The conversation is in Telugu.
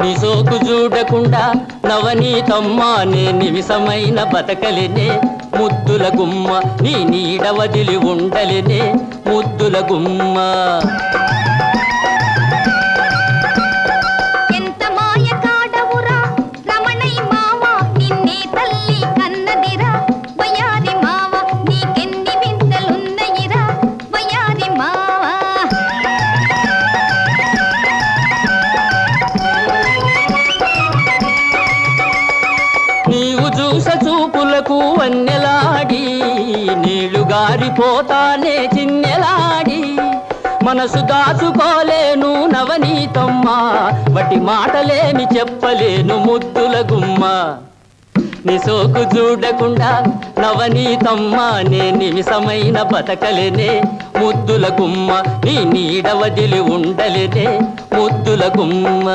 నీ సోకు చూడకుండా నవనీతమ్మా నే నిమిషమైన బతకలినే ముద్దుల గుమ్మ నీ నీడ వదిలి ఉండలినే ముద్దుల గుమ్మ. నీవు చూస చూపులకు వన్నెలాడి నీళ్లు గారిపోతానే చిన్నెలాడి మనసు దాచుకోలేను నవనీతమ్మా వటి మాటలేమి చెప్పలేను ముద్దుల గుమ్మ. నీ సోకు చూడకుండా నవనీతమ్మా నే నిమిషమైన బతకలేనే ముద్దుల గుమ్మ నీ నీడ వదిలి ఉండలేనే ముద్దుల గుమ్మ.